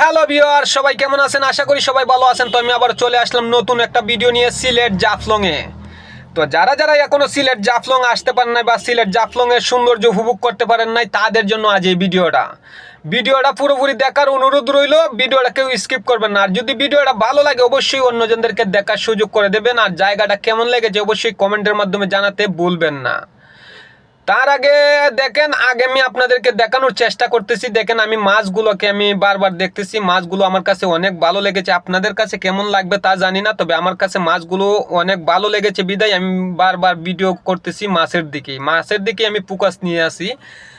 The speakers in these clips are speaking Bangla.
হ্যালো ভিউয়ার, সবাই কেমন আছেন? আশা করি সবাই ভালো আছেন। তো আমি আবার চলে আসলাম নতুন একটা ভিডিও নিয়ে সিলেট জাফলংয়ে। তো যারা যারা এখনো সিলেট জাফলং আসতে পারেন নাই বা সিলেট জাফলংয়ের সৌন্দর্য উপভোগ করতে পারেন নাই, তাদের জন্য আজ এই ভিডিওটা পুরোপুরি দেখার অনুরোধ রইল। ভিডিওটা কেউ স্কিপ করবেন না। আর যদি ভিডিওটা ভালো লাগে অবশ্যই অন্যজনদেরকে দেখার সুযোগ করে দেবেন। আর জায়গাটা কেমন লেগেছে অবশ্যই কমেন্টের মাধ্যমে জানাতে ভুলবেন না। তার আগে দেখেন, আমি আপনাদেরকে দেখানোর চেষ্টা করতেছি। দেখেন, আমি মাছগুলোকে আমি বারবার দেখতেছি। মাছগুলো আমার কাছে অনেক ভালো লেগেছে। আপনাদের কাছে কেমন লাগবে তা জানি না, তবে আমার কাছে মাছগুলো অনেক ভালো লেগেছে বিদায় আমি বারবার ভিডিও করতেছি মাছের দিকে আমি ফোকাস নিয়ে আসি।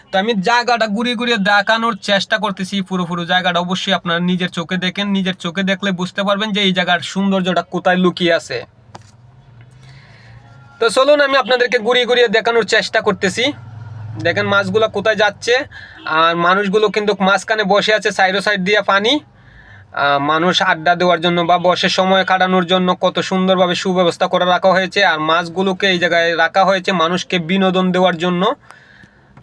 তো আমি জায়গাটা ঘুরিয়ে ঘুরিয়ে দেখানোর চেষ্টা করতেছি। পুরো জায়গাটা অবশ্যই আপনারা নিজের চোখে দেখেন। নিজের চোখে দেখলে বুঝতে পারবেন যে এই জায়গার সৌন্দর্যটা কোথায় লুকিয়ে আছে। তো চলুন আমি আপনাদেরকে ঘুরিয়ে ঘুরিয়ে দেখানোর চেষ্টা করতেছি। দেখেন মাছগুলো কোথায় যাচ্ছে, আর মানুষগুলো কিন্তু মাঝখানে বসে আছে। সাইড দিয়ে পানি, মানুষ আড্ডা দেওয়ার জন্য বা বসে সময় কাটানোর জন্য কত সুন্দরভাবে সুব্যবস্থা করে রাখা হয়েছে। আর মাছগুলোকে এই জায়গায় রাখা হয়েছে মানুষকে বিনোদন দেওয়ার জন্য।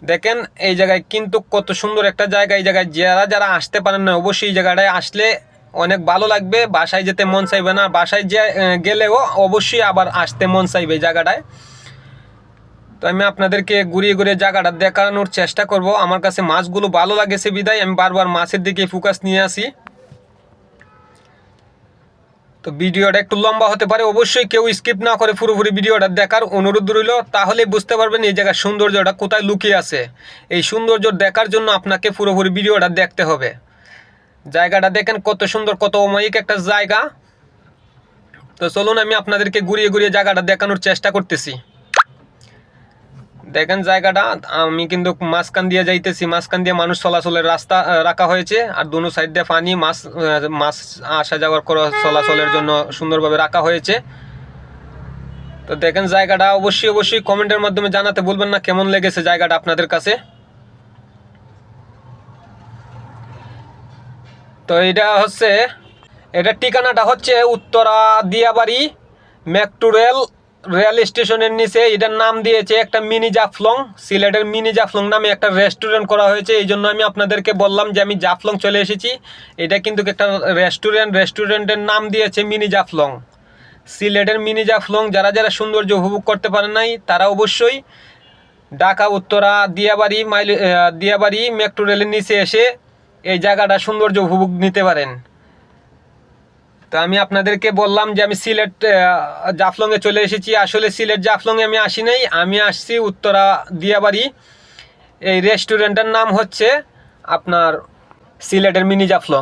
দেখেন এই জায়গায় কিন্তু কত সুন্দর একটা জায়গা। এই জায়গায় যারা যারা আসতে পারেন না অবশ্যই এই জায়গাটায় আসলে অনেক ভালো লাগবে। বাসায় যেতে মন চাইবে না, বাসায় গেলেও অবশ্যই আবার আসতে মন চাইবে এই জায়গাটায়। তো আমি আপনাদেরকে ঘুরিয়ে ঘুরিয়ে জায়গাটা দেখানোর চেষ্টা করব। আমার কাছে মাছগুলো ভালো লাগেছে বিদায় আমি বারবার মাছের দিকে ফোকাস নিয়ে আসি। তো ভিডিওটা একটু লম্বা হতে পারে, অবশ্যই কেউ স্কিপ না করে পুরোপুরি ভিডিওটা দেখার অনুরোধ রইল। তাহলে বুঝতে পারবেন এই জায়গার সৌন্দর্যটা কোথায় লুকিয়ে আছে। এই সৌন্দর্য দেখার জন্য আপনাকে পুরোপুরি ভিডিওটা দেখতে হবে। জায়গাটা দেখেন কত সুন্দর, কত অমায়িক একটা জায়গা। তো চলুন আমি আপনাদেরকে ঘুরিয়ে ঘুরিয়ে জায়গাটা দেখানোর চেষ্টা করতেছি। দেখেন জায়গাটা, আমি কিন্তু মাঝখান দিয়ে যাইতেছি। মাঝখান দিয়ে মানুষ চলাচলের রাস্তা রাখা হয়েছে, আর দুনো সাইড দিয়ে পানি, মাছ আসা যাওয়ার চলাচলের জন্য সুন্দরভাবে রাখা হয়েছে। তো দেখেন জায়গাটা অবশ্যই কমেন্টের মাধ্যমে জানাতে ভুলবেন না কেমন লেগেছে জায়গাটা আপনাদের কাছে। তো এটা ঠিকানাটা হচ্ছে উত্তরা দিয়াবাড়ি মেট্রো রেল স্টেশনের নিচে। এটার নাম দিয়েছে একটা মিনি জাফলং। সিলেটের মিনি জাফলং নামে একটা রেস্টুরেন্ট করা হয়েছে। এই জন্য আমি আপনাদেরকে বললাম যে আমি জাফলং চলে এসেছি। এটা কিন্তু একটা রেস্টুরেন্টের নাম দিয়েছে মিনি জাফলং। সিলেটের মিনি জাফলং যারা যারা সৌন্দর্য উপভোগ করতে পারেন নাই তারা অবশ্যই ঢাকা উত্তরা দিয়াবাড়ি মেট্রো রেলের নিচে এসে এই জায়গাটা সৌন্দর্য উপভোগ নিতে পারেন। তো আমি আপনাদেরকে বললাম যে আমি সিলেট জাফলংয়ে চলে এসেছি। আসলে সিলেট জাফলংয়ে আমি আসি নাই, আমি আসছি উত্তরা দিয়াবাড়ি। এই রেস্টুরেন্টের নাম হচ্ছে আপনার সিলেটের মিনি জাফলং।